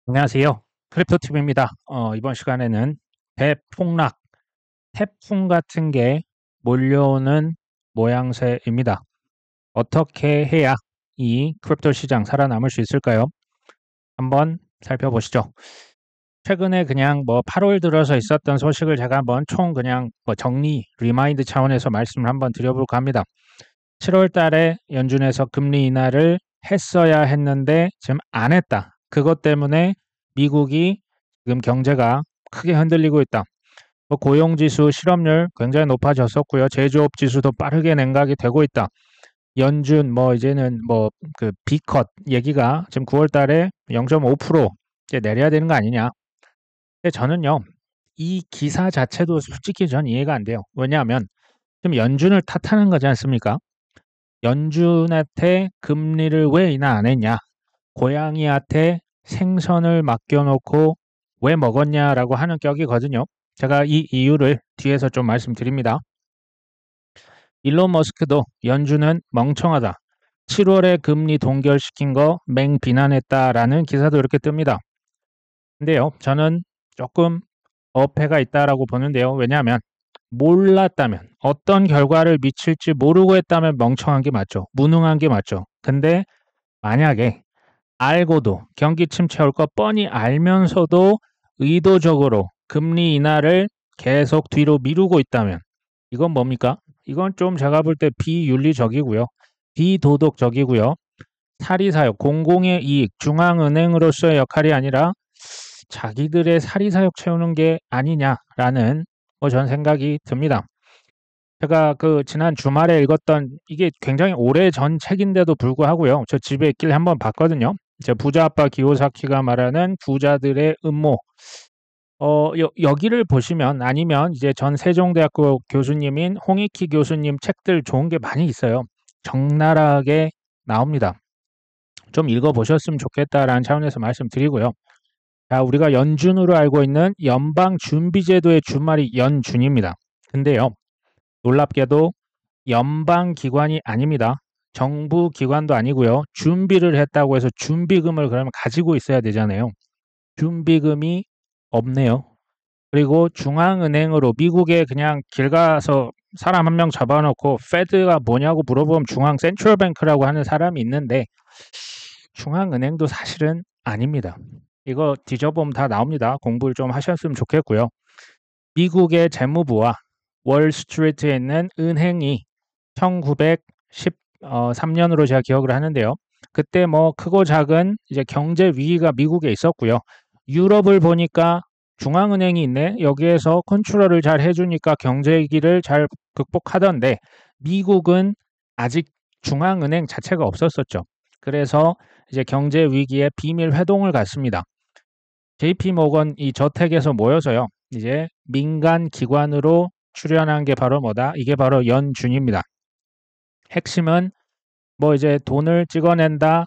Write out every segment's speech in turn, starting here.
안녕하세요. 크립토TV입니다. 이번 시간에는 대폭락, 태풍 같은 게 몰려오는 모양새입니다. 어떻게 해야 이 크립토 시장 살아남을 수 있을까요? 한번 살펴보시죠. 최근에 그냥 8월 들어서 있었던 소식을 제가 한번 총 그냥 정리, 리마인드 차원에서 말씀을 한번 드려볼까 합니다. 7월 달에 연준에서 금리 인하를 했어야 했는데 지금 안 했다. 그것 때문에 미국이 지금 경제가 크게 흔들리고 있다. 고용지수, 실업률 굉장히 높아졌었고요. 제조업 지수도 빠르게 냉각이 되고 있다. 연준 이제는 그 B컷 얘기가 지금 9월 달에 0.5% 이제 내려야 되는 거 아니냐. 근데 저는요, 이 기사 자체도 솔직히 전 이해가 안 돼요. 왜냐하면 지금 연준을 탓하는 거지 않습니까? 연준한테 금리를 왜 인하 안 했냐? 고양이한테 생선을 맡겨놓고 왜 먹었냐라고 하는 격이거든요. 제가 이 이유를 뒤에서 좀 말씀드립니다. 일론 머스크도 연준은 멍청하다. 7월에 금리 동결시킨 거 맹비난했다라는 기사도 이렇게 뜹니다. 근데요, 저는 조금 어폐가 있다라고 보는데요. 왜냐하면 몰랐다면 어떤 결과를 미칠지 모르고 했다면 멍청한 게 맞죠. 무능한 게 맞죠. 근데 만약에 알고도 경기 침체 올 거 뻔히 알면서도 의도적으로 금리 인하를 계속 뒤로 미루고 있다면 이건 뭡니까? 이건 좀 제가 볼 때 비윤리적이고요. 비도덕적이고요. 사리사욕, 공공의 이익, 중앙은행으로서의 역할이 아니라 자기들의 사리사욕 채우는 게 아니냐라는 전 생각이 듭니다. 제가 그 지난 주말에 읽었던 이게 굉장히 오래전 책인데도 불구하고요. 저 집에 있길래 한번 봤거든요. 이제 부자 아빠 기요사키가 말하는 부자들의 음모. 여기를 보시면 아니면 이제 전 세종대학교 교수님인 홍익희 교수님 책들 좋은 게 많이 있어요. 적나라하게 나옵니다. 좀 읽어보셨으면 좋겠다라는 차원에서 말씀드리고요. 자, 우리가 연준으로 알고 있는 연방준비제도의 준말이 연준입니다. 근데요, 놀랍게도 연방기관이 아닙니다. 정부 기관도 아니고요. 준비를 했다고 해서 준비금을 그러면 가지고 있어야 되잖아요. 준비금이 없네요. 그리고 중앙은행으로 미국에 그냥 길 가서 사람 한 명 잡아놓고 페드가 뭐냐고 물어보면 중앙 센트럴뱅크라고 하는 사람이 있는데 중앙은행도 사실은 아닙니다. 이거 뒤져보면 다 나옵니다. 공부를 좀 하셨으면 좋겠고요. 미국의 재무부와 월스트리트에 있는 은행이 1913년으로 제가 기억을 하는데요. 그때 크고 작은 이제 경제 위기가 미국에 있었고요. 유럽을 보니까 중앙은행이 있네. 여기에서 컨트롤을 잘 해주니까 경제 위기를 잘 극복하던데 미국은 아직 중앙은행 자체가 없었었죠. 그래서 이제 경제 위기에 비밀 회동을 갔습니다. JP 모건 이 저택에서 모여서요. 이제 민간 기관으로 출연한 게 바로 뭐다? 이게 바로 연준입니다. 핵심은 이제 돈을 찍어낸다,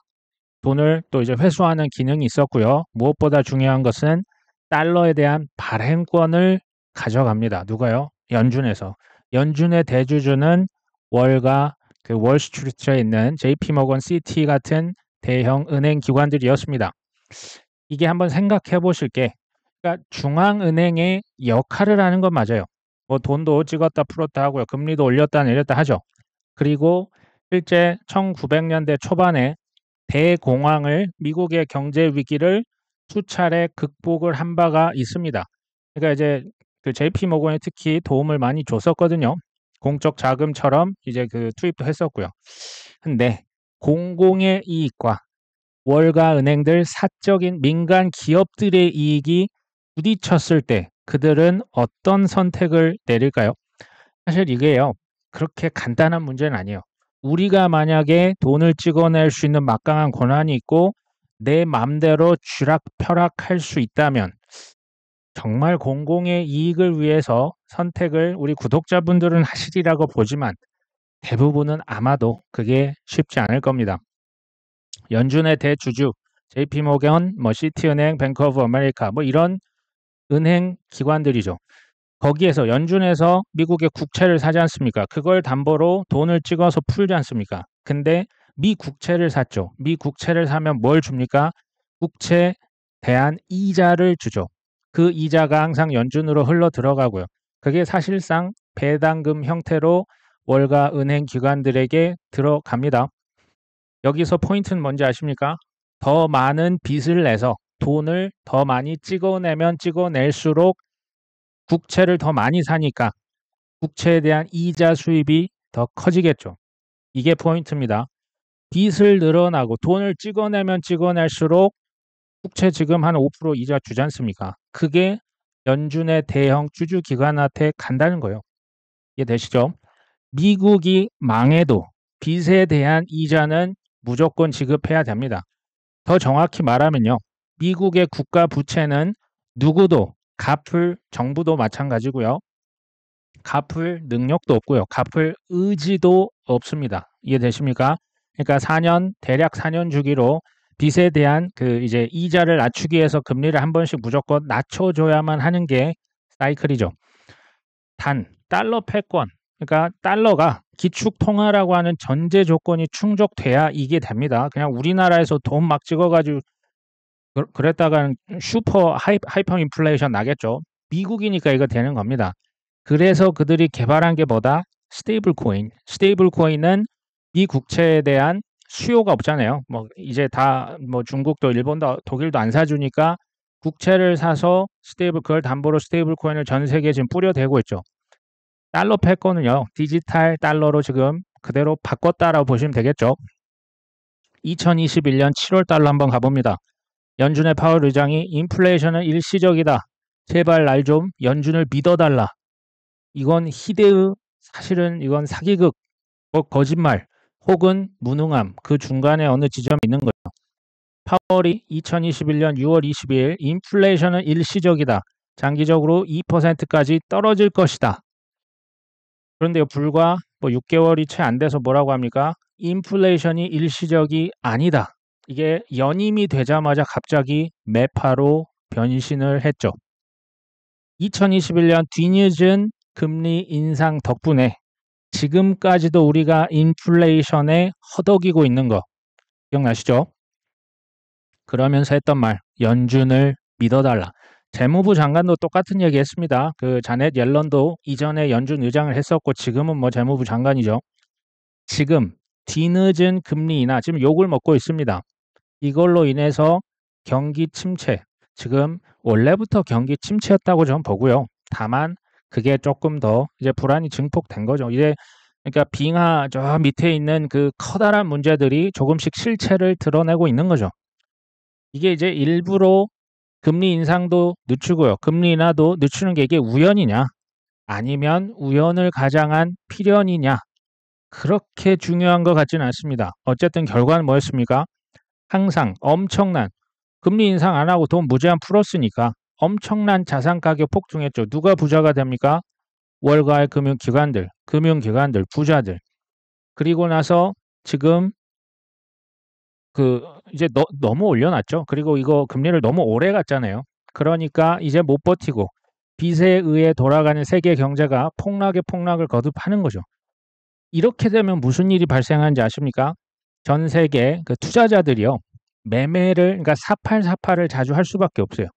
돈을 또 이제 회수하는 기능이 있었고요. 무엇보다 중요한 것은 달러에 대한 발행권을 가져갑니다. 누가요? 연준에서. 연준의 대주주는 월가 그 월스트리트에 있는 JP 모건 시티 같은 대형 은행 기관들이었습니다. 이게 한번 생각해 보실 게 그러니까 중앙은행의 역할을 하는 건 맞아요. 돈도 찍었다 풀었다 하고요. 금리도 올렸다 내렸다 하죠. 그리고 실제 1900년대 초반에 대공황을 미국의 경제 위기를 수차례 극복을 한 바가 있습니다. 그러니까 이제 그 JP 모건이 특히 도움을 많이 줬었거든요. 공적 자금처럼 이제 그 투입도 했었고요. 근데 공공의 이익과 월가 은행들 사적인 민간 기업들의 이익이 부딪혔을 때 그들은 어떤 선택을 내릴까요? 사실 이게요. 그렇게 간단한 문제는 아니에요. 우리가 만약에 돈을 찍어낼 수 있는 막강한 권한이 있고 내 맘대로 쥐락펴락할 수 있다면 정말 공공의 이익을 위해서 선택을 우리 구독자분들은 하시리라고 보지만 대부분은 아마도 그게 쉽지 않을 겁니다. 연준의 대주주 JP 모건, 시티은행, 뱅크 오브 아메리카 이런 은행 기관들이죠. 거기에서 연준에서 미국의 국채를 사지 않습니까? 그걸 담보로 돈을 찍어서 풀지 않습니까? 근데 미 국채를 샀죠. 미 국채를 사면 뭘 줍니까? 국채 대한 이자를 주죠. 그 이자가 항상 연준으로 흘러 들어가고요. 그게 사실상 배당금 형태로 월가 은행 기관들에게 들어갑니다. 여기서 포인트는 뭔지 아십니까? 더 많은 빚을 내서 돈을 더 많이 찍어내면 찍어낼수록 국채를 더 많이 사니까 국채에 대한 이자 수입이 더 커지겠죠. 이게 포인트입니다. 빚을 늘어나고 돈을 찍어내면 찍어낼수록 국채 지금 한 5% 이자 주지 않습니까? 그게 연준의 대형 주주기관한테 간다는 거예요. 이해되시죠? 미국이 망해도 빚에 대한 이자는 무조건 지급해야 됩니다. 더 정확히 말하면요. 미국의 국가 부채는 누구도 갚을 정부도 마찬가지고요. 갚을 능력도 없고요. 갚을 의지도 없습니다. 이해되십니까? 그러니까 대략 4년 주기로 빚에 대한 그 이제 이자를 낮추기 위해서 금리를 한 번씩 무조건 낮춰줘야만 하는 게 사이클이죠. 단, 달러 패권, 그러니까 달러가 기축통화라고 하는 전제 조건이 충족돼야 이게 됩니다. 그냥 우리나라에서 돈 막 찍어가지고 그랬다가는 슈퍼 하이퍼 인플레이션 나겠죠. 미국이니까 이거 되는 겁니다. 그래서 그들이 개발한 게 뭐다? 스테이블 코인. 스테이블 코인은 이 국채에 대한 수요가 없잖아요. 뭐 이제 다 뭐 중국도 일본도 독일도 안 사주니까 국채를 사서 그걸 담보로 스테이블 코인을 전 세계에 지금 뿌려대고 있죠. 달러 패권은요. 디지털 달러로 지금 그대로 바꿨다라고 보시면 되겠죠. 2021년 7월 달로 한번 가봅니다. 연준의 파월 의장이 인플레이션은 일시적이다. 제발 날 좀 연준을 믿어달라. 이건 사실은 이건 사기극, 거짓말, 혹은 무능함, 그 중간에 어느 지점이 있는 거죠. 파월이 2021년 6월 22일 인플레이션은 일시적이다. 장기적으로 2%까지 떨어질 것이다. 그런데 불과 6개월이 채 안 돼서 뭐라고 합니까? 인플레이션이 일시적이 아니다. 이게 연임이 되자마자 갑자기 매파로 변신을 했죠. 2021년 뒤늦은 금리 인상 덕분에 지금까지도 우리가 인플레이션에 허덕이고 있는 거 기억나시죠? 그러면서 했던 말, 연준을 믿어달라. 재무부 장관도 똑같은 얘기 했습니다. 그 자넷 옐런도 이전에 연준 의장을 했었고 지금은 뭐 재무부 장관이죠. 지금 뒤늦은 금리 인하, 지금 욕을 먹고 있습니다. 이걸로 인해서 경기 침체, 지금 원래부터 경기 침체였다고 저는 보고요. 다만 그게 조금 더 이제 불안이 증폭된 거죠. 이제 그러니까 빙하 저 밑에 있는 그 커다란 문제들이 조금씩 실체를 드러내고 있는 거죠. 이게 이제 일부러 금리 인상도 늦추고요. 금리 인하도 늦추는 게 이게 우연이냐? 아니면 우연을 가장한 필연이냐? 그렇게 중요한 것 같지는 않습니다. 어쨌든 결과는 뭐였습니까? 항상 엄청난 금리 인상 안 하고 돈 무제한 풀었으니까 엄청난 자산 가격 폭등했죠. 누가 부자가 됩니까? 월가의 금융기관들, 부자들. 그리고 나서 지금 이제 너무 올려놨죠. 그리고 이거 금리를 너무 오래 갔잖아요. 그러니까 이제 못 버티고 빚에 의해 돌아가는 세계 경제가 폭락을 거듭하는 거죠. 이렇게 되면 무슨 일이 발생하는지 아십니까? 전 세계 그 투자자들이요. 그러니까 사팔을 자주 할 수밖에 없어요.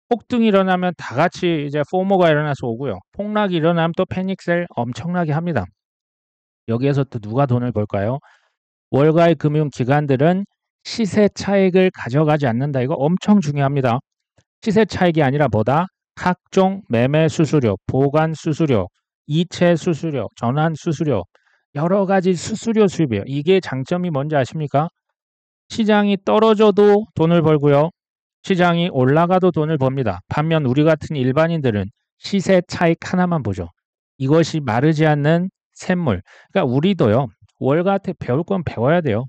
폭등이 일어나면 다 같이 이제 포모가 일어나서 오고요. 폭락이 일어나면 또 패닉셀 엄청나게 합니다. 여기에서 또 누가 돈을 벌까요? 월가의 금융기관들은 시세 차익을 가져가지 않는다. 이거 엄청 중요합니다. 시세 차익이 아니라 뭐다? 각종 매매 수수료, 보관 수수료, 이체 수수료, 전환 수수료, 여러 가지 수수료 수입이에요. 이게 장점이 뭔지 아십니까? 시장이 떨어져도 돈을 벌고요. 시장이 올라가도 돈을 법니다. 반면 우리 같은 일반인들은 시세 차익 하나만 보죠. 이것이 마르지 않는 샘물. 그러니까 우리도요. 월가한테 배울 건 배워야 돼요.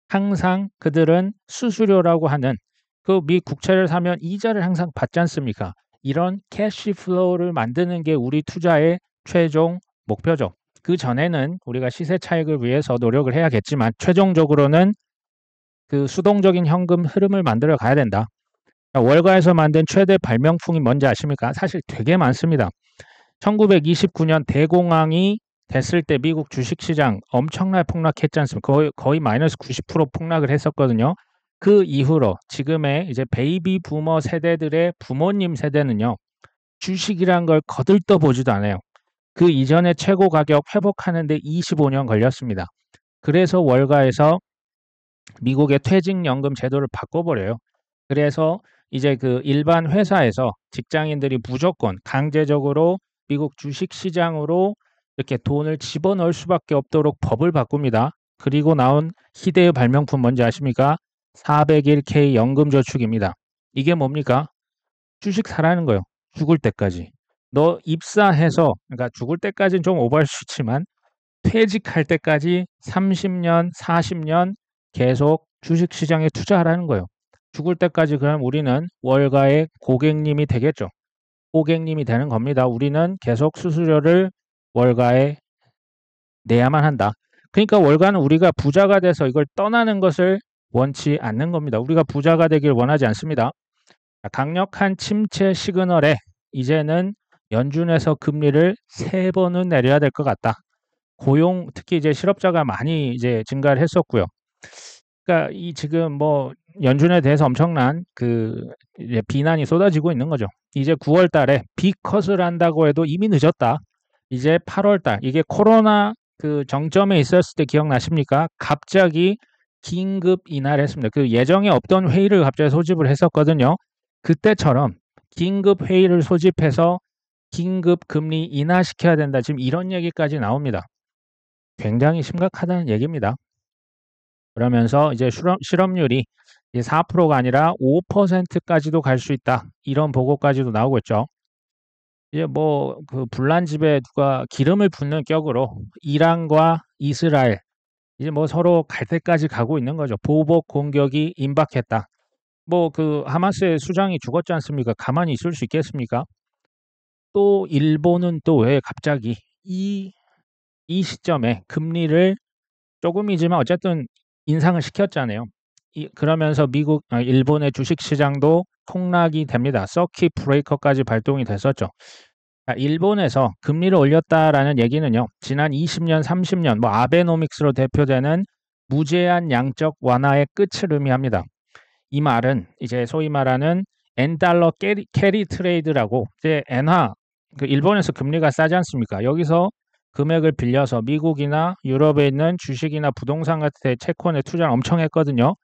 항상 그들은 수수료라고 하는 그 미 국채를 사면 이자를 항상 받지 않습니까? 이런 캐시 플로우를 만드는 게 우리 투자의 최종 목표죠. 그 전에는 우리가 시세 차익을 위해서 노력을 해야겠지만 최종적으로는 그 수동적인 현금 흐름을 만들어 가야 된다. 월가에서 만든 최대 발명품이 뭔지 아십니까? 사실 되게 많습니다. 1929년 대공황이 됐을 때 미국 주식시장 엄청나게 폭락했지 않습니까? 거의 마이너스 90% 폭락을 했었거든요. 그 이후로 지금의 이제 베이비 부머 세대들의 부모님 세대는요. 주식이란 걸 거들떠보지도 않아요. 그 이전의 최고 가격 회복하는 데 25년 걸렸습니다. 그래서 월가에서 미국의 퇴직연금 제도를 바꿔버려요. 그래서 이제 그 일반 회사에서 직장인들이 무조건 강제적으로 미국 주식시장으로 이렇게 돈을 집어넣을 수밖에 없도록 법을 바꿉니다. 그리고 나온 희대의 발명품 뭔지 아십니까? 401k 연금저축입니다. 이게 뭡니까? 주식 사라는 거예요. 죽을 때까지. 너 입사해서, 그러니까 죽을 때까지는 좀 오버할 수 있지만 퇴직할 때까지 30년, 40년 계속 주식시장에 투자하라는 거예요. 죽을 때까지 그럼 우리는 월가의 고객님이 되겠죠. 고객님이 되는 겁니다. 우리는 계속 수수료를 월가에 내야만 한다. 그러니까 월가는 우리가 부자가 돼서 이걸 떠나는 것을 원치 않는 겁니다. 우리가 부자가 되길 원하지 않습니다. 강력한 침체 시그널에 이제는 연준에서 금리를 3번은 내려야 될 것 같다. 고용 특히 이제 실업자가 많이 이제 증가를 했었고요. 그러니까 이 지금 뭐 연준에 대해서 엄청난 그 이제 비난이 쏟아지고 있는 거죠. 이제 9월 달에 B컷을 한다고 해도 이미 늦었다. 이제 8월 달 이게 코로나 그 정점에 있었을 때 기억나십니까? 갑자기 긴급 인하를 했습니다. 그 예정에 없던 회의를 갑자기 소집을 했었거든요. 그때처럼 긴급 회의를 소집해서 긴급 금리 인하시켜야 된다. 지금 이런 얘기까지 나옵니다. 굉장히 심각하다는 얘기입니다. 그러면서 이제 실업률이 4%가 아니라 5%까지도 갈 수 있다. 이런 보고까지도 나오고 있죠. 이제 뭐 그 불난 집에 누가 기름을 붓는 격으로 이란과 이스라엘 이제 뭐 서로 갈 때까지 가고 있는 거죠. 보복 공격이 임박했다. 뭐 그 하마스의 수장이 죽었지 않습니까? 가만히 있을 수 있겠습니까? 또 일본은 또 왜 갑자기 이 시점에 금리를 조금이지만 어쨌든 인상을 시켰잖아요. 그러면서 일본의 주식시장도 폭락이 됩니다. 서킷 브레이커까지 발동이 됐었죠. 일본에서 금리를 올렸다라는 얘기는요. 지난 20년, 30년 뭐 아베노믹스로 대표되는 무제한 양적 완화의 끝을 의미합니다. 이 말은 이제 소위 말하는 엔달러 캐리 트레이드라고 이제 엔화 그 일본에서 금리가 싸지 않습니까? 여기서 금액을 빌려서 미국이나 유럽에 있는 주식이나 부동산 같은 채권에 투자를 엄청 했거든요.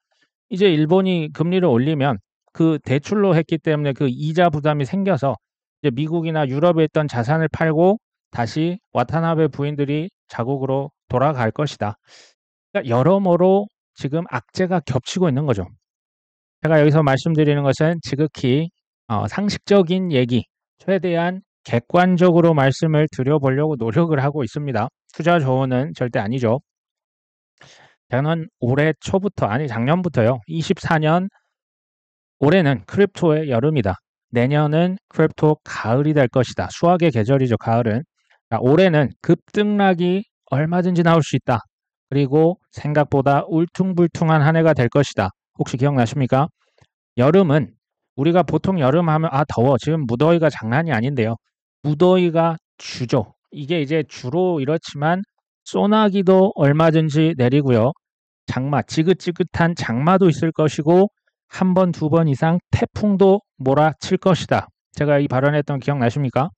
이제 일본이 금리를 올리면 그 대출로 했기 때문에 그 이자 부담이 생겨서 이제 미국이나 유럽에 있던 자산을 팔고 다시 와타나베 부인들이 자국으로 돌아갈 것이다. 그러니까 여러모로 지금 악재가 겹치고 있는 거죠. 제가 여기서 말씀드리는 것은 지극히 상식적인 얘기, 최대한 객관적으로 말씀을 드려보려고 노력을 하고 있습니다. 투자 조언은 절대 아니죠. 저는 올해 초부터, 아니 작년부터요. 24년 올해는 크립토의 여름이다. 내년은 크립토 가을이 될 것이다. 수학의 계절이죠, 가을은. 올해는 급등락이 얼마든지 나올 수 있다. 그리고 생각보다 울퉁불퉁한 한 해가 될 것이다. 혹시 기억나십니까? 여름은 우리가 보통 여름 하면 더워. 지금 무더위가 장난이 아닌데요. 무더위가 주죠. 이게 이제 주로 이렇지만 소나기도 얼마든지 내리고요. 장마, 지긋지긋한 장마도 있을 것이고 한 번, 두 번 이상 태풍도 몰아칠 것이다. 제가 이 발언했던 기억나십니까?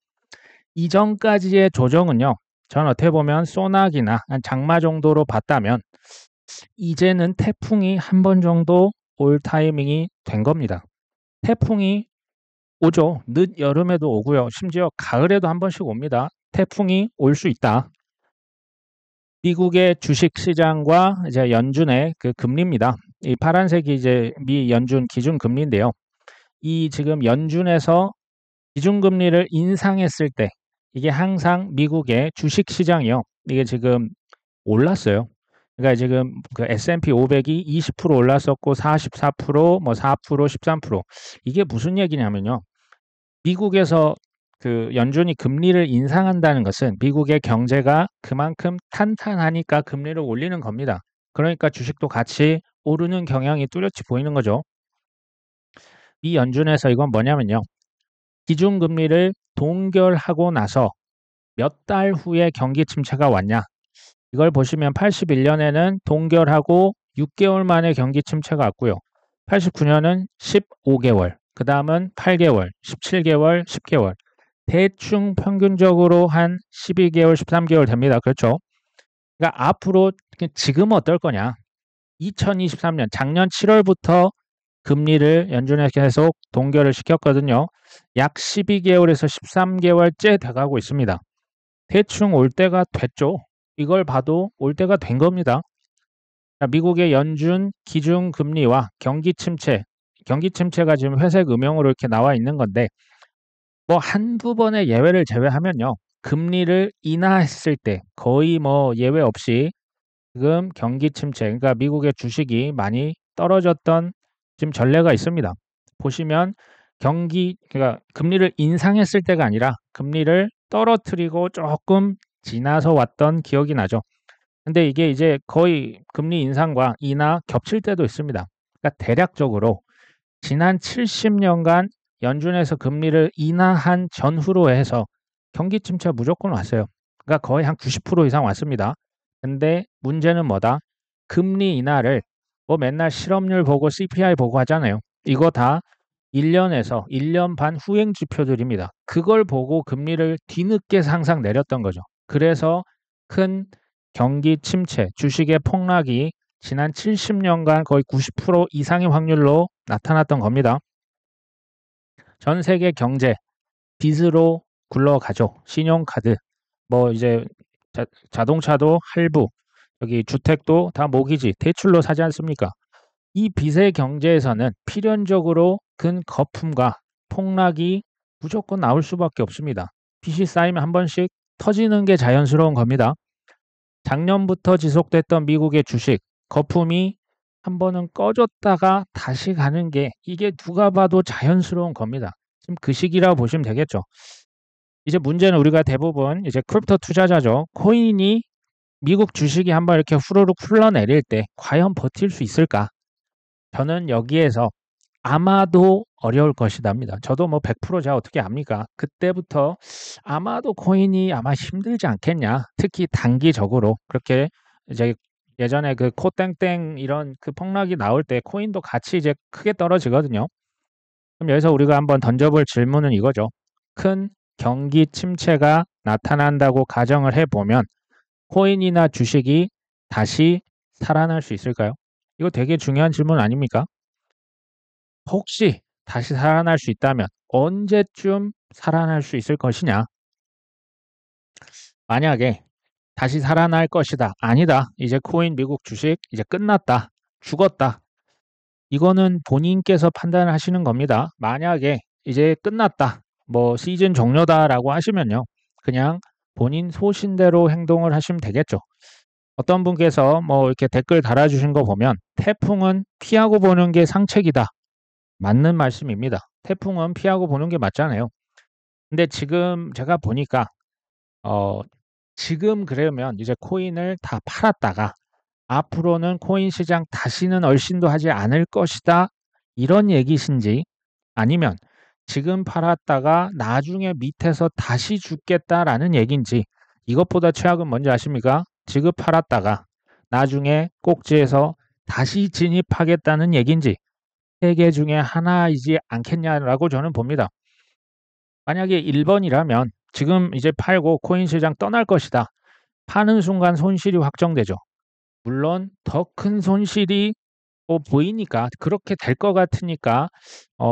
이전까지의 조정은요. 전 어떻게 보면 소나기나 장마 정도로 봤다면 이제는 태풍이 한 번 정도 올 타이밍이 된 겁니다. 태풍이 오죠. 늦 여름에도 오고요. 심지어 가을에도 한 번씩 옵니다. 태풍이 올 수 있다. 미국의 주식 시장과 이제 연준의 그 금리입니다. 이 파란색이 이제 미 연준 기준 금리인데요. 이 지금 연준에서 기준 금리를 인상했을 때 이게 항상 미국의 주식 시장이요. 이게 지금 올랐어요. 그러니까 지금 그 S&P 500이 20% 올랐었고 44%, 뭐 4%, 13%. 이게 무슨 얘기냐면요. 미국에서 그 연준이 금리를 인상한다는 것은 미국의 경제가 그만큼 탄탄하니까 금리를 올리는 겁니다. 그러니까 주식도 같이 오르는 경향이 뚜렷이 보이는 거죠. 이 연준에서 이건 뭐냐면요. 기준금리를 동결하고 나서 몇 달 후에 경기 침체가 왔냐. 이걸 보시면 81년에는 동결하고 6개월 만에 경기 침체가 왔고요. 89년은 15개월, 그 다음은 8개월, 17개월, 10개월. 대충 평균적으로 한 12개월, 13개월 됩니다. 그렇죠? 그러니까 앞으로 지금 어떨 거냐? 2023년 작년 7월부터 금리를 연준에서 계속 동결을 시켰거든요. 약 12개월에서 13개월째 돼가고 있습니다. 대충 올 때가 됐죠. 이걸 봐도 올 때가 된 겁니다. 미국의 연준 기준금리와 경기 침체가 지금 회색 음영으로 이렇게 나와 있는 건데, 뭐 한두 번의 예외를 제외하면요. 금리를 인하했을 때 거의 뭐 예외 없이 지금 경기 침체, 그러니까 미국의 주식이 많이 떨어졌던 지금 전례가 있습니다. 보시면 그러니까 금리를 인상했을 때가 아니라 금리를 떨어뜨리고 조금 지나서 왔던 기억이 나죠. 근데 이게 이제 거의 금리 인상과 인하 겹칠 때도 있습니다. 그러니까 대략적으로 지난 70년간 연준에서 금리를 인하한 전후로 해서 경기 침체가 무조건 왔어요. 그러니까 거의 한 90% 이상 왔습니다. 근데 문제는 뭐다? 금리 인하를 뭐 맨날 실업률 보고 CPI 보고 하잖아요. 이거 다 1년에서 1년 반 후행 지표들입니다. 그걸 보고 금리를 뒤늦게 항상 내렸던 거죠. 그래서 큰 경기 침체, 주식의 폭락이 지난 70년간 거의 90% 이상의 확률로 나타났던 겁니다. 전 세계 경제 빚으로 굴러가죠. 신용카드, 뭐 이제 자동차도 할부, 여기 주택도 다 모기지, 대출로 사지 않습니까? 이 빚의 경제에서는 필연적으로 큰 거품과 폭락이 무조건 나올 수밖에 없습니다. 빚이 쌓이면 한 번씩 터지는 게 자연스러운 겁니다. 작년부터 지속됐던 미국의 주식 거품이 한 번은 꺼졌다가 다시 가는 게 이게 누가 봐도 자연스러운 겁니다. 지금 그 시기라고 보시면 되겠죠. 이제 문제는 우리가 대부분 이제 크립토 투자자죠. 코인이 미국 주식이 한번 이렇게 후루룩 흘러내릴 때 과연 버틸 수 있을까? 저는 여기에서 아마도 어려울 것이답니다. 저도 뭐 100% 제가 어떻게 압니까? 그때부터 아마도 코인이 아마 힘들지 않겠냐. 특히 단기적으로 그렇게 이제 예전에 그 코땡땡 이런 그 폭락이 나올 때 코인도 같이 이제 크게 떨어지거든요. 그럼 여기서 우리가 한번 던져볼 질문은 이거죠. 큰 경기 침체가 나타난다고 가정을 해보면 코인이나 주식이 다시 살아날 수 있을까요? 이거 되게 중요한 질문 아닙니까? 혹시 다시 살아날 수 있다면 언제쯤 살아날 수 있을 것이냐? 만약에 다시 살아날 것이다. 아니다. 이제 코인 미국 주식 이제 끝났다. 죽었다. 이거는 본인께서 판단을 하시는 겁니다. 만약에 이제 끝났다. 뭐 시즌 종료다라고 하시면요. 그냥 본인 소신대로 행동을 하시면 되겠죠. 어떤 분께서 뭐 이렇게 댓글 달아주신 거 보면 태풍은 피하고 보는 게 상책이다. 맞는 말씀입니다. 태풍은 피하고 보는 게 맞잖아요. 근데 지금 제가 보니까 어 지금 그러면 이제 코인을 다 팔았다가 앞으로는 코인 시장 다시는 얼씬도 하지 않을 것이다. 이런 얘기신지 아니면 지금 팔았다가 나중에 밑에서 다시 죽겠다라는 얘기인지 이것보다 최악은 뭔지 아십니까? 지금 팔았다가 나중에 꼭지에서 다시 진입하겠다는 얘기인지 세 개 중에 하나이지 않겠냐라고 저는 봅니다. 만약에 1번이라면 지금 이제 팔고 코인 시장 떠날 것이다. 파는 순간 손실이 확정되죠. 물론 더 큰 손실이 보이니까 그렇게 될 것 같으니까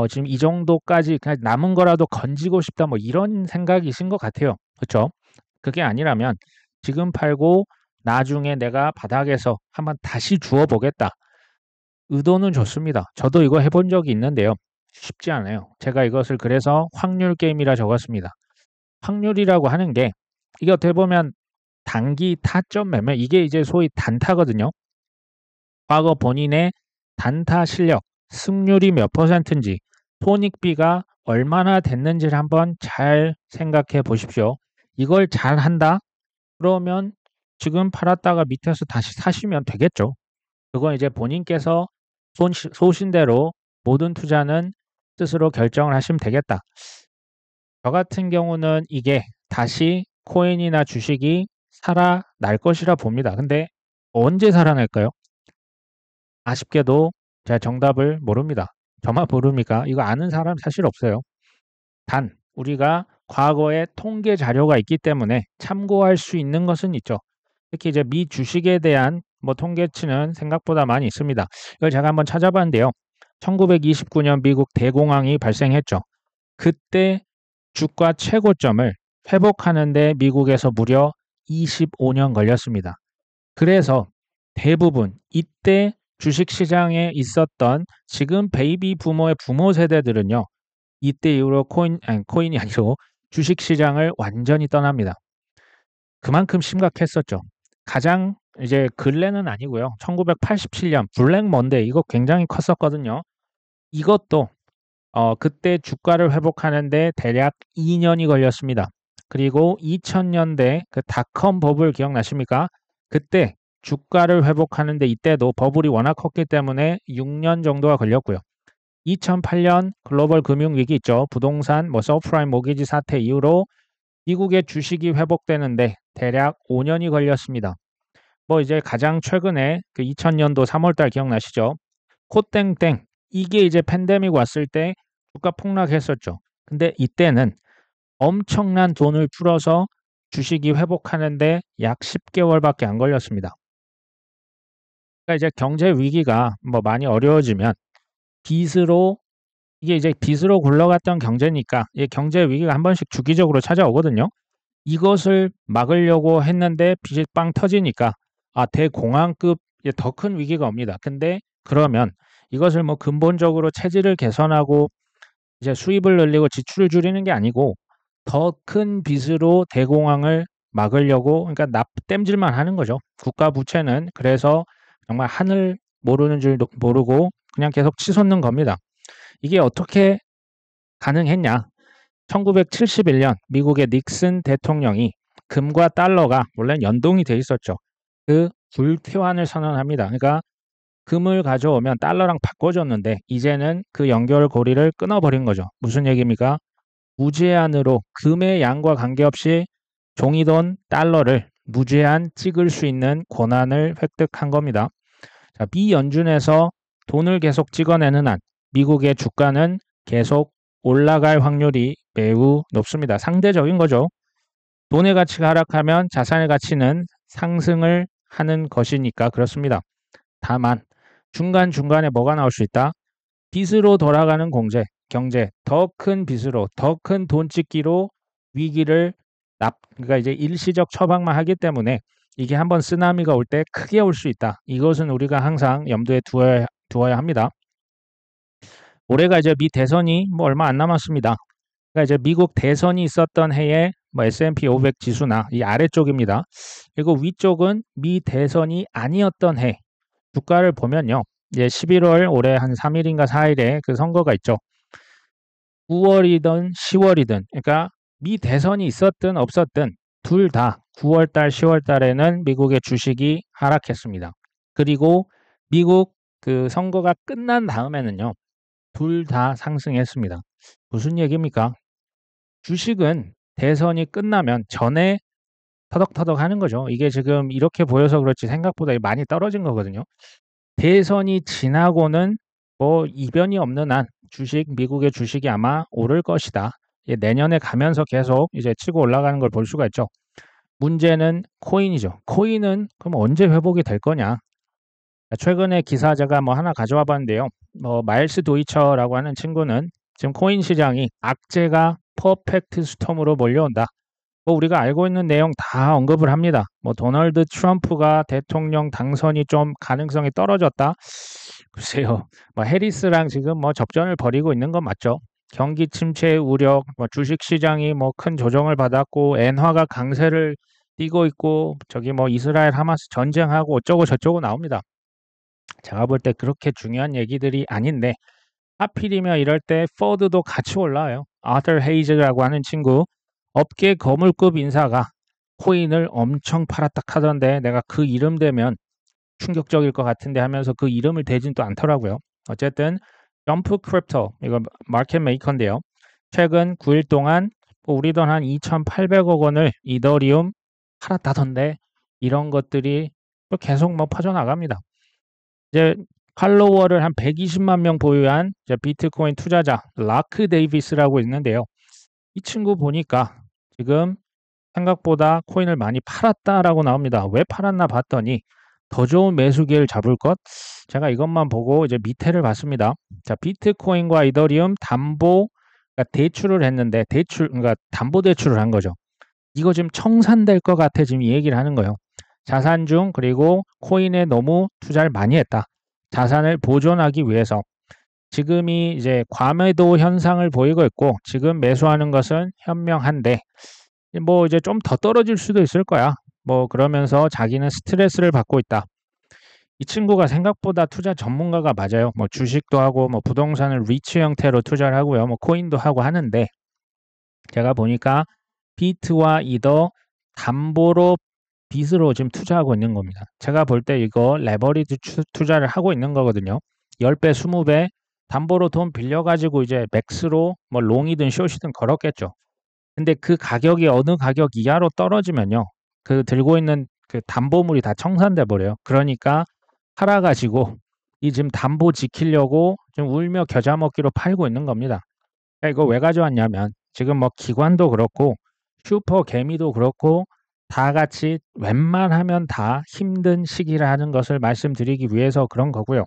지금 이 정도까지 그냥 남은 거라도 건지고 싶다 뭐 이런 생각이신 것 같아요. 그렇죠? 그게 아니라면 지금 팔고 나중에 내가 바닥에서 한번 다시 주워 보겠다. 의도는 좋습니다. 저도 이거 해본 적이 있는데요. 쉽지 않아요. 제가 이것을 그래서 확률 게임이라 적었습니다. 확률이라고 하는 게 이게 어떻게 보면 단기 타점 매매 이게 이제 소위 단타거든요. 과거 본인의 단타 실력, 승률이 몇 퍼센트인지, 손익비가 얼마나 됐는지를 한번 잘 생각해 보십시오. 이걸 잘 한다? 그러면 지금 팔았다가 밑에서 다시 사시면 되겠죠. 그건 이제 본인께서 소신대로 모든 투자는 스스로 결정을 하시면 되겠다. 저 같은 경우는 이게 다시 코인이나 주식이 살아날 것이라 봅니다. 근데 언제 살아날까요? 아쉽게도 제가 정답을 모릅니다. 저만 모릅니까? 이거 아는 사람 사실 없어요. 단, 우리가 과거에 통계 자료가 있기 때문에 참고할 수 있는 것은 있죠. 특히 이제 미 주식에 대한 뭐 통계치는 생각보다 많이 있습니다. 이걸 제가 한번 찾아봤는데요. 1929년 미국 대공황이 발생했죠. 그때 주가 최고점을 회복하는 데 미국에서 무려 25년 걸렸습니다. 그래서 대부분 이때 주식시장에 있었던 지금 베이비 부모의 부모 세대들은요. 이때 이후로 코인이 아니고 주식시장을 완전히 떠납니다. 그만큼 심각했었죠. 가장 이제 근래는 아니고요. 1987년 블랙 먼데이 이거 굉장히 컸었거든요. 이것도 그때 주가를 회복하는데 대략 2년이 걸렸습니다. 그리고 2000년대 그 닷컴 버블 기억나십니까? 그때 주가를 회복하는데 이때도 버블이 워낙 컸기 때문에 6년 정도가 걸렸고요. 2008년 글로벌 금융위기 있죠. 부동산, 서프라임 모기지 사태 이후로 미국의 주식이 회복되는데 대략 5년이 걸렸습니다. 이제 가장 최근에 그 2000년도 3월달 기억나시죠? 코땡땡 이게 이제 팬데믹 왔을 때 주가 폭락했었죠. 근데 이때는 엄청난 돈을 풀어서 주식이 회복하는데 약 10개월밖에 안 걸렸습니다. 그러니까 이제 경제 위기가 많이 어려워지면 빚으로 이게 이제 빚으로 굴러갔던 경제니까 이 경제 위기가 한 번씩 주기적으로 찾아오거든요. 이것을 막으려고 했는데 빚이 빵 터지니까 대공황급 더 큰 위기가 옵니다. 근데 그러면 이것을 근본적으로 체질을 개선하고 이제 수입을 늘리고 지출을 줄이는 게 아니고 더 큰 빚으로 대공황을 막으려고 그러니까 땜질만 하는 거죠. 국가 부채는 그래서 정말 하늘 모르는 줄 모르고 그냥 계속 치솟는 겁니다. 이게 어떻게 가능했냐? 1971년 미국의 닉슨 대통령이 금과 달러가 원래는 연동이 돼 있었죠. 그 불교환을 선언합니다. 그러니까 금을 가져오면 달러랑 바꿔줬는데 이제는 그 연결고리를 끊어버린 거죠. 무슨 얘기입니까? 무제한으로 금의 양과 관계없이 종이돈 달러를 무제한 찍을 수 있는 권한을 획득한 겁니다. 자, 미연준에서 돈을 계속 찍어내는 한 미국의 주가는 계속 올라갈 확률이 매우 높습니다. 상대적인 거죠. 돈의 가치가 하락하면 자산의 가치는 상승을 하는 것이니까 그렇습니다. 다만 중간중간에 뭐가 나올 수 있다? 빚으로 돌아가는 경제, 더 큰 빚으로, 더 큰 돈 찍기로 위기를 그러니까 이제 일시적 처방만 하기 때문에 이게 한번 쓰나미가 올 때 크게 올 수 있다. 이것은 우리가 항상 염두에 두어야 합니다. 올해가 이제 미 대선이 얼마 안 남았습니다. 그러니까 이제 미국 대선이 있었던 해에 S&P 500 지수나 이 아래쪽입니다. 그리고 위쪽은 미 대선이 아니었던 해 주가를 보면요. 이제 11월 올해 한 3일인가 4일에 그 선거가 있죠. 9월이든 10월이든 그러니까 미 대선이 있었든 없었든 둘 다 9월달 10월달에는 미국의 주식이 하락했습니다. 그리고 미국 그 선거가 끝난 다음에는요. 둘 다 상승했습니다. 무슨 얘기입니까? 주식은 대선이 끝나면 전에 터덕터덕 하는 거죠. 이게 지금 이렇게 보여서 그렇지 생각보다 많이 떨어진 거거든요. 대선이 지나고는 이변이 없는 한 미국의 주식이 아마 오를 것이다. 내년에 가면서 계속 이제 치고 올라가는 걸 볼 수가 있죠. 문제는 코인이죠. 코인은 그럼 언제 회복이 될 거냐? 최근에 기사 제가 하나 가져와 봤는데요. 마일스 도이처라고 하는 친구는 지금 코인 시장이 악재가 퍼펙트 스톰으로 몰려온다. 우리가 알고 있는 내용 다 언급을 합니다. 도널드 트럼프가 대통령 당선이 좀 가능성이 떨어졌다. 글쎄요. 해리스랑 지금 접전을 벌이고 있는 건 맞죠. 경기 침체 우려, 주식 시장이 큰 조정을 받았고 엔화가 강세를 띠고 있고 저기 이스라엘 하마스 전쟁하고 어쩌고 저쩌고 나옵니다. 제가 볼 때 그렇게 중요한 얘기들이 아닌데 하필이면 이럴 때 포드도 같이 올라와요. 아터 헤이즈라고 하는 친구 업계 거물급 인사가 코인을 엄청 팔았다 하던데 내가 그 이름 대면 충격적일 것 같은데 하면서 그 이름을 대진 또 않더라고요. 어쨌든 점프 크립토 이거 마켓 메이커인데요. 최근 9일 동안 우리 돈 한 2,800억 원을 이더리움 팔았다던데 이런 것들이 또 계속 퍼져나갑니다. 이제 팔로워를 한 120만 명 보유한 비트코인 투자자 라크 데이비스라고 있는데요. 이 친구 보니까 지금 생각보다 코인을 많이 팔았다라고 나옵니다. 왜 팔았나 봤더니 더 좋은 매수 기회를 잡을 것. 제가 이것만 보고 이제 밑에를 봤습니다. 자, 비트코인과 이더리움 담보 그러니까 대출을 했는데 그러니까 담보 대출을 한 거죠. 이거 지금 청산될 것 같아 지금 이 얘기를 하는 거예요. 자산 중 그리고 코인에 너무 투자를 많이 했다. 자산을 보존하기 위해서 지금이 이제 과매도 현상을 보이고 있고 지금 매수하는 것은 현명한데 뭐 이제 좀 더 떨어질 수도 있을 거야. 뭐 그러면서 자기는 스트레스를 받고 있다. 이 친구가 생각보다 투자 전문가가 맞아요. 뭐 주식도 하고 뭐 부동산을 리츠 형태로 투자를 하고요. 뭐 코인도 하고 하는데 제가 보니까 비트와 이더 담보로 빚으로 지금 투자하고 있는 겁니다. 제가 볼 때 이거 레버리지 투자를 하고 있는 거거든요. 10배, 20배 담보로 돈 빌려가지고 이제 맥스로 뭐 롱이든 숏이든 걸었겠죠. 근데 그 가격이 어느 가격 이하로 떨어지면요. 그 들고 있는 그 담보물이 다 청산돼 버려요. 그러니까 팔아가지고 이 지금 담보 지키려고 좀 울며 겨자 먹기로 팔고 있는 겁니다. 이거 왜 가져왔냐면 지금 뭐 기관도 그렇고 슈퍼 개미도 그렇고 다 같이 웬만하면 다 힘든 시기를 하는 것을 말씀드리기 위해서 그런 거고요.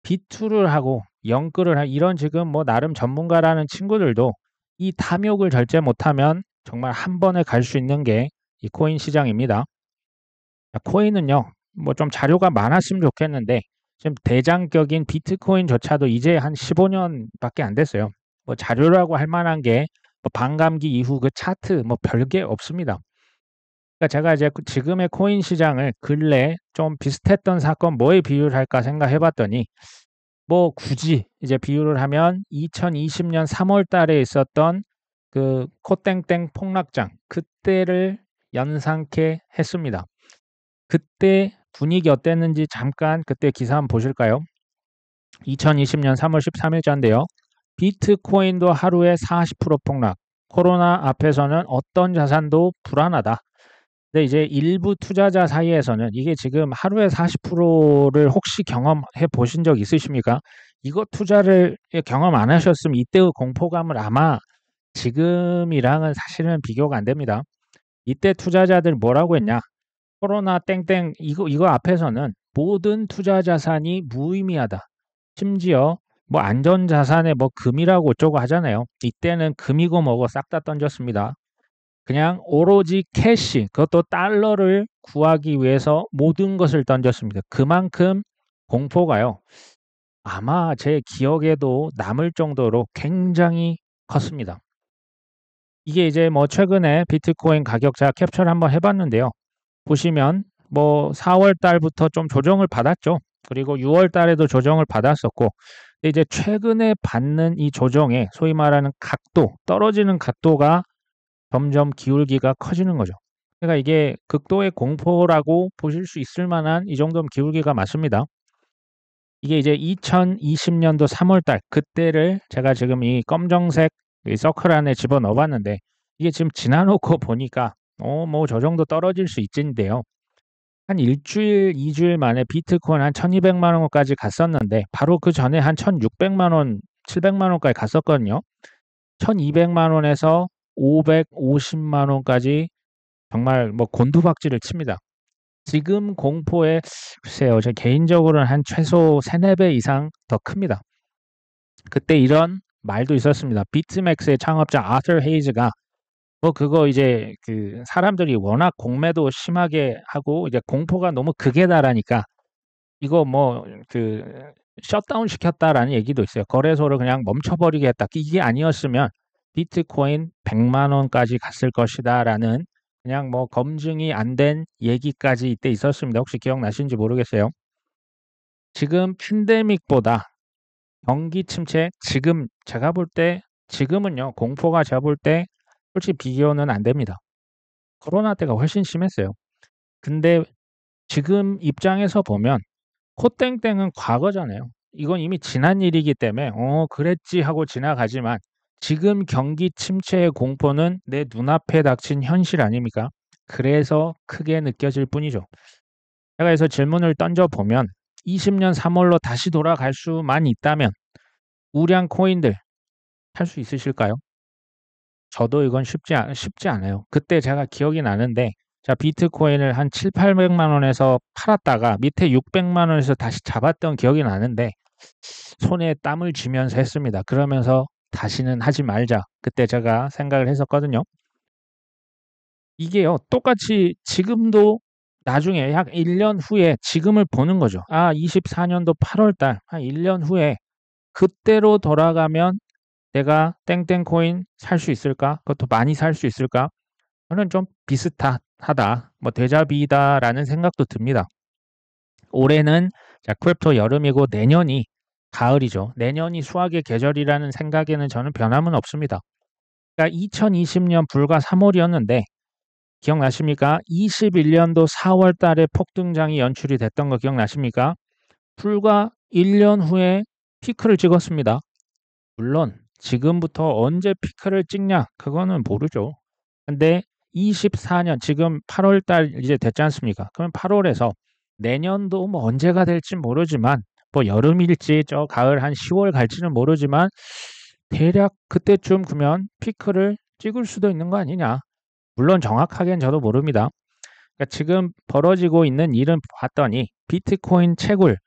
비투를 하고 영끌을 한 이런 지금 뭐 나름 전문가라는 친구들도 이 탐욕을 절제 못하면 정말 한 번에 갈 수 있는 게 이 코인 시장입니다. 코인은요, 뭐 좀 자료가 많았으면 좋겠는데 지금 대장격인 비트코인조차도 이제 한 15년밖에 안 됐어요. 뭐 자료라고 할 만한 게 뭐 반감기 이후 그 차트 뭐 별게 없습니다. 그러니까 제가 이제 지금의 코인 시장을 근래 좀 비슷했던 사건 뭐에 비유를 할까 생각해 봤더니 뭐 굳이 이제 비유를 하면 2020년 3월 달에 있었던 그 코땡땡 폭락장 그때를 연상케 했습니다. 그때 분위기 어땠는지 잠깐 그때 기사 한번 보실까요? 2020년 3월 13일자인데요. 비트코인도 하루에 40% 폭락. 코로나 앞에서는 어떤 자산도 불안하다. 근데 이제 일부 투자자 사이에서는 이게 지금 하루에 40%를 혹시 경험해 보신 적 있으십니까? 이거 투자를 경험 안 하셨으면 이때의 공포감을 아마 지금이랑은 사실은 비교가 안 됩니다. 이때 투자자들 뭐라고 했냐? 코로나 땡땡 이거 앞에서는 모든 투자 자산이 무의미하다. 심지어 뭐 안전 자산에 뭐 금이라고 어쩌고 하잖아요. 이때는 금이고 뭐고 싹 다 던졌습니다. 그냥 오로지 캐시, 그것도 달러를 구하기 위해서 모든 것을 던졌습니다. 그만큼 공포가요. 아마 제 기억에도 남을 정도로 굉장히 컸습니다. 이게 이제 뭐 최근에 비트코인 가격 제가 캡처를 한번 해봤는데요. 보시면 뭐 4월 달부터 좀 조정을 받았죠. 그리고 6월 달에도 조정을 받았었고 근데 이제 최근에 받는 이 조정에 소위 말하는 각도, 떨어지는 각도가 점점 기울기가 커지는 거죠. 그러니까 이게 극도의 공포라고 보실 수 있을 만한 이 정도면 기울기가 맞습니다. 이게 이제 2020년도 3월 달 그때를 제가 지금 이 검정색 이 서클 안에 집어넣어 봤는데 이게 지금 지나놓고 보니까 뭐 저 정도 떨어질 수 있진데요. 한 일주일, 2주일 만에 비트코인 한 1200만 원까지 갔었는데 바로 그 전에 한 1600만 원, 700만 원까지 갔었거든요. 1200만 원에서 550만 원까지 정말 뭐 곤두박질을 칩니다. 지금 공포에 글쎄요. 제 개인적으로는 한 최소 3-4배 이상 더 큽니다. 그때 이런 말도 있었습니다. 비트맥스의 창업자 아서 헤이즈가 뭐 그거 이제 그 사람들이 워낙 공매도 심하게 하고 이제 공포가 너무 극에 달하니까 이거 뭐 그 셧다운 시켰다라는 얘기도 있어요. 거래소를 그냥 멈춰버리게 했다. 이게 아니었으면 비트코인 100만 원까지 갔을 것이다라는 그냥 뭐 검증이 안 된 얘기까지 이때 있었습니다. 혹시 기억나시는지 모르겠어요. 지금 팬데믹보다 경기 침체 지금 제가 볼 때 지금은요. 공포가 제가 볼 때 솔직히 비교는 안 됩니다. 코로나 때가 훨씬 심했어요. 근데 지금 입장에서 보면 코땡땡은 과거잖아요. 이건 이미 지난 일이기 때문에 그랬지 하고 지나가지만 지금 경기 침체의 공포는 내 눈앞에 닥친 현실 아닙니까? 그래서 크게 느껴질 뿐이죠. 제가 그래서 질문을 던져보면 20년 3월로 다시 돌아갈 수만 있다면 우량 코인들 살 수 있으실까요? 저도 이건 쉽지 않아요. 그때 제가 기억이 나는데 자, 비트코인을 한 7, 800만 원에서 팔았다가 밑에 600만 원에서 다시 잡았던 기억이 나는데 손에 땀을 쥐면서 했습니다. 그러면서 다시는 하지 말자. 그때 제가 생각을 했었거든요. 이게요, 똑같이 지금도 나중에 약 1년 후에 지금을 보는 거죠. 24년도 8월 달, 한 1년 후에 그때로 돌아가면 내가 땡땡 코인 살 수 있을까? 그것도 많이 살 수 있을까? 저는 좀 비슷하다, 뭐 데자비다라는 생각도 듭니다. 올해는 자, 크립토 여름이고 내년이 가을이죠. 내년이 수학의 계절이라는 생각에는 저는 변함은 없습니다. 그러니까 2020년 불과 3월이었는데 기억나십니까? 21년도 4월 달에 폭등장이 연출이 됐던 거 기억나십니까? 불과 1년 후에 피크를 찍었습니다. 물론 지금부터 언제 피크를 찍냐? 그거는 모르죠. 근데 24년 지금 8월 달 이제 됐지 않습니까? 그럼 8월에서 내년도 뭐 언제가 될지 모르지만 뭐 여름일지 저 가을 한 10월 갈지는 모르지만 대략 그때쯤 그러면 피크를 찍을 수도 있는 거 아니냐? 물론 정확하게는 저도 모릅니다. 그러니까 지금 벌어지고 있는 일은 봤더니 비트코인 채굴,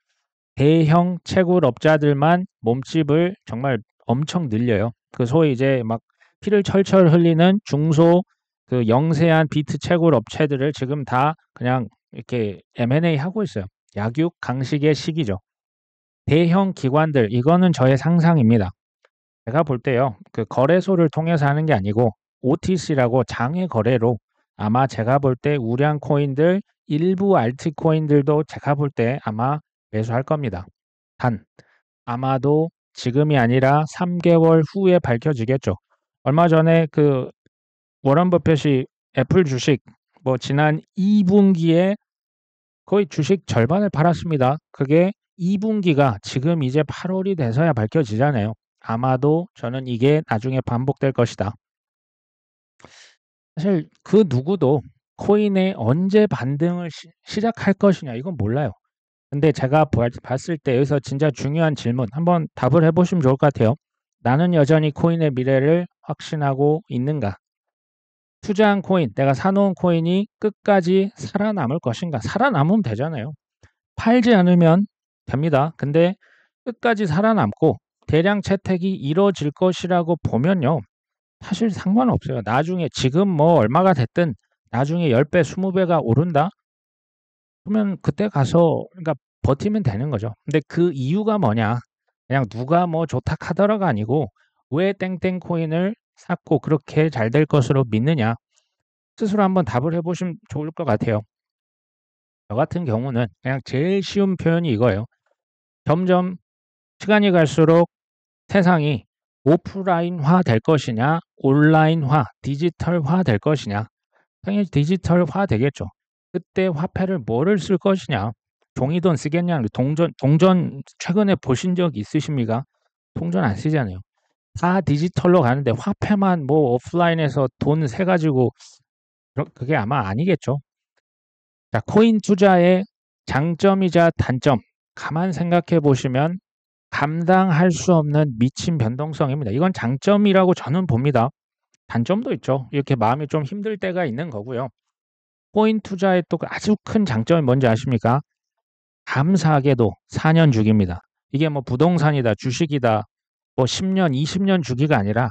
대형 채굴업자들만 몸집을 정말 엄청 늘려요. 그 소위 이제 막 피를 철철 흘리는 중소 그 영세한 비트 채굴 업체들을 지금 다 그냥 이렇게 M&A 하고 있어요. 약육 강식의 시기죠. 대형 기관들, 이거는 저의 상상입니다. 제가 볼 때요, 그 거래소를 통해서 하는 게 아니고 OTC라고 장외 거래로 아마 제가 볼 때 우량 코인들, 일부 알트 코인들도 제가 볼 때 아마 매수할 겁니다. 단, 아마도 지금이 아니라 3개월 후에 밝혀지겠죠. 얼마 전에 그 워런 버핏이 애플 주식 뭐 지난 2분기에 거의 주식 절반을 팔았습니다. 그게 2분기가 지금 이제 8월이 돼서야 밝혀지잖아요. 아마도 저는 이게 나중에 반복될 것이다. 사실 그 누구도 코인에 언제 반등을 시작할 것이냐 이건 몰라요. 근데 제가 봤을 때 여기서 진짜 중요한 질문 한번 답을 해보시면 좋을 것 같아요. 나는 여전히 코인의 미래를 확신하고 있는가? 투자한 코인, 내가 사놓은 코인이 끝까지 살아남을 것인가? 살아남으면 되잖아요. 팔지 않으면 됩니다. 근데 끝까지 살아남고 대량 채택이 이루어질 것이라고 보면요. 사실 상관없어요. 나중에 지금 뭐 얼마가 됐든 나중에 10배, 20배가 오른다? 그러면 그때 가서 그러니까 버티면 되는 거죠. 근데 그 이유가 뭐냐? 그냥 누가 뭐 좋다 카더라가 아니고 왜 땡땡 코인을 샀고 그렇게 잘 될 것으로 믿느냐? 스스로 한번 답을 해보시면 좋을 것 같아요. 저 같은 경우는 그냥 제일 쉬운 표현이 이거예요. 점점 시간이 갈수록 세상이 오프라인화 될 것이냐, 온라인화, 디지털화 될 것이냐. 당연히 디지털화 되겠죠. 그때 화폐를 뭐를 쓸 것이냐. 종이돈 쓰겠냐. 동전 최근에 보신 적 있으십니까? 동전 안 쓰잖아요. 다 디지털로 가는데 화폐만 뭐 오프라인에서 돈 세가지고 그게 아마 아니겠죠. 자, 코인 투자의 장점이자 단점 가만 생각해 보시면 감당할 수 없는 미친 변동성입니다. 이건 장점이라고 저는 봅니다. 단점도 있죠. 이렇게 마음이 좀 힘들 때가 있는 거고요. 코인 투자의 또 아주 큰 장점이 뭔지 아십니까? 감사하게도 4년 주기입니다. 이게 뭐 부동산이다, 주식이다, 뭐 10년, 20년 주기가 아니라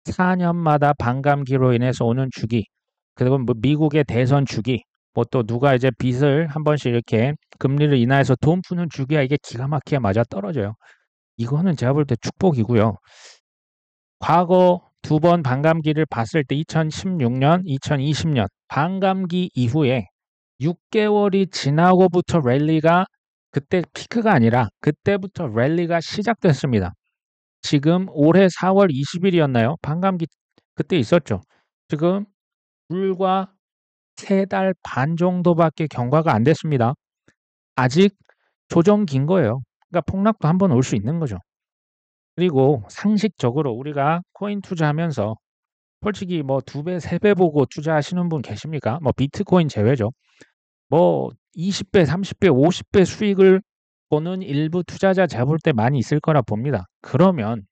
4년마다 반감기로 인해서 오는 주기, 그리고 뭐 미국의 대선 주기, 뭐 또 누가 이제 빚을 한 번씩 이렇게 금리를 인하해서 돈 푸는 주기야 이게 기가 막히게 맞아 떨어져요. 이거는 제가 볼 때 축복이고요. 과거 두 번 반감기를 봤을 때 2016년, 2020년 반감기 이후에 6개월이 지나고부터 랠리가 그때 피크가 아니라 그때부터 랠리가 시작됐습니다. 지금 올해 4월 20일이었나요? 반감기 그때 있었죠. 지금 불과 3달 반 정도밖에 경과가 안 됐습니다. 아직 조정 긴 거예요. 그러니까 폭락도 한번 올 수 있는 거죠. 그리고 상식적으로 우리가 코인 투자하면서 솔직히 뭐 2배, 3배 보고 투자하시는 분 계십니까? 뭐 비트코인 제외죠. 뭐 20배, 30배, 50배 수익을 또는 일부 투자자 잡을 때 많이 있을 거라 봅니다. 그러면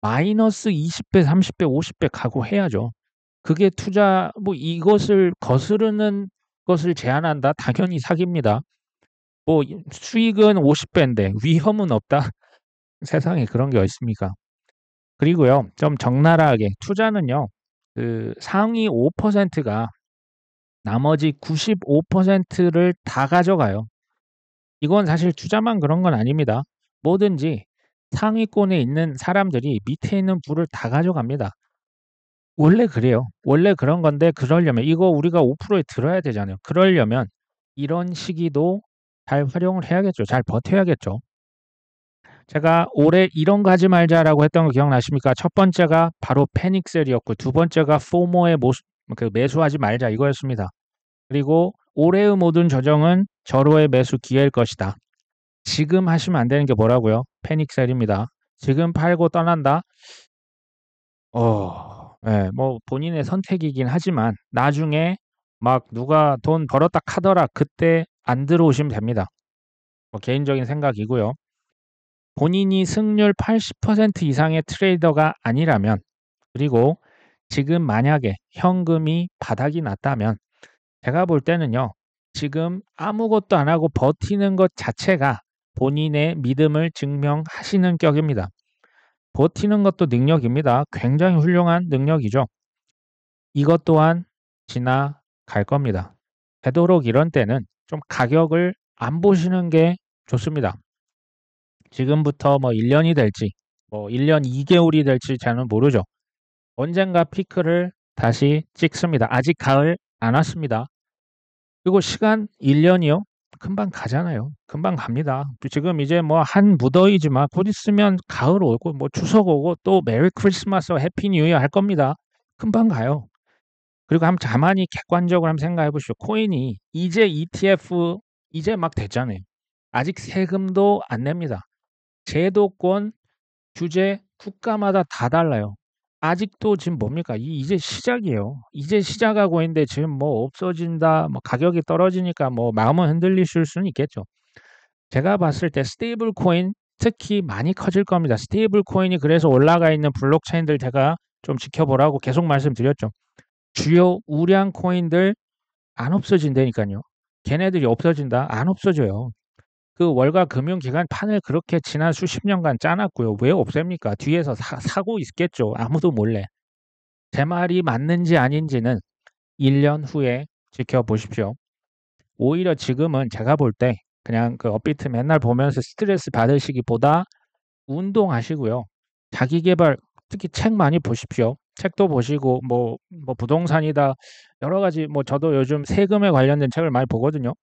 마이너스 20배, 30배, 50배 각오해야죠. 그게 투자 뭐 이것을 거스르는 것을 제한한다? 당연히 사기입니다. 뭐 수익은 50배인데 위험은 없다? 세상에 그런 게 어딨습니까? 그리고요, 좀 적나라하게 투자는요, 그 상위 5%가 나머지 95%를 다 가져가요. 이건 사실 투자만 그런 건 아닙니다. 뭐든지 상위권에 있는 사람들이 밑에 있는 부를 다 가져갑니다. 원래 그래요. 원래 그런 건데 그러려면 이거 우리가 5%에 들어야 되잖아요. 그러려면 이런 시기도 잘 활용을 해야겠죠. 잘 버텨야겠죠. 제가 올해 이런 거 하지 말자라고 했던 거 기억나십니까? 첫 번째가 바로 패닉셀이었고 두 번째가 포모의 그 매수하지 말자 이거였습니다. 그리고 올해의 모든 조정은 절호의 매수 기회일 것이다. 지금 하시면 안 되는 게 뭐라고요? 패닉셀입니다. 지금 팔고 떠난다? 뭐 본인의 선택이긴 하지만 나중에 막 누가 돈 벌었다 카더라 그때 안 들어오시면 됩니다. 뭐 개인적인 생각이고요. 본인이 승률 80% 이상의 트레이더가 아니라면 그리고 지금 만약에 현금이 바닥이 났다면 제가 볼 때는요. 지금 아무것도 안 하고 버티는 것 자체가 본인의 믿음을 증명하시는 격입니다. 버티는 것도 능력입니다. 굉장히 훌륭한 능력이죠. 이것 또한 지나갈 겁니다. 되도록 이런 때는 좀 가격을 안 보시는 게 좋습니다. 지금부터 뭐 1년이 될지, 뭐 1년 2개월이 될지 저는 모르죠. 언젠가 피크를 다시 찍습니다. 아직 가을 안 왔습니다. 그리고 시간 1년이요? 금방 가잖아요. 금방 갑니다. 지금 이제 뭐 한 무더위지만 곧 있으면 가을 오고 뭐 추석 오고 또 메리 크리스마스 해피 뉴 이어 할 겁니다. 금방 가요. 그리고 한번 가만히 객관적으로 한번 생각해 보시죠. 코인이 이제 ETF 이제 막 됐잖아요. 아직 세금도 안 냅니다. 제도권, 규제 국가마다 다 달라요. 아직도 지금 뭡니까? 이제 시작이에요. 이제 시작하고 있는데 지금 뭐 없어진다, 뭐 가격이 떨어지니까 뭐 마음은 흔들리실 수는 있겠죠. 제가 봤을 때 스테이블 코인 특히 많이 커질 겁니다. 스테이블 코인이 그래서 올라가 있는 블록체인들 제가 좀 지켜보라고 계속 말씀드렸죠. 주요 우량 코인들 안 없어진다니까요. 걔네들이 없어진다? 안 없어져요. 그 월가 금융기관 판을 그렇게 지난 수십 년간 짜놨고요. 왜 없앱니까? 뒤에서 사고 있겠죠. 아무도 몰래. 제 말이 맞는지 아닌지는 1년 후에 지켜보십시오. 오히려 지금은 제가 볼 때 그냥 그 업비트 맨날 보면서 스트레스 받으시기보다 운동하시고요. 자기 개발, 특히 책 많이 보십시오. 책도 보시고, 뭐 부동산이다. 여러 가지, 뭐 저도 요즘 세금에 관련된 책을 많이 보거든요.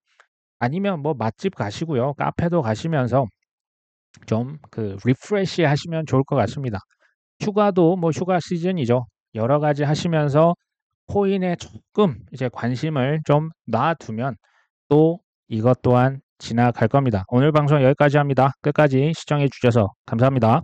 아니면 뭐 맛집 가시고요. 카페도 가시면서 좀 그 리프레시 하시면 좋을 것 같습니다. 휴가도 뭐 휴가 시즌이죠. 여러 가지 하시면서 코인에 조금 이제 관심을 좀 놔두면 또 이것 또한 지나갈 겁니다. 오늘 방송 여기까지 합니다. 끝까지 시청해 주셔서 감사합니다.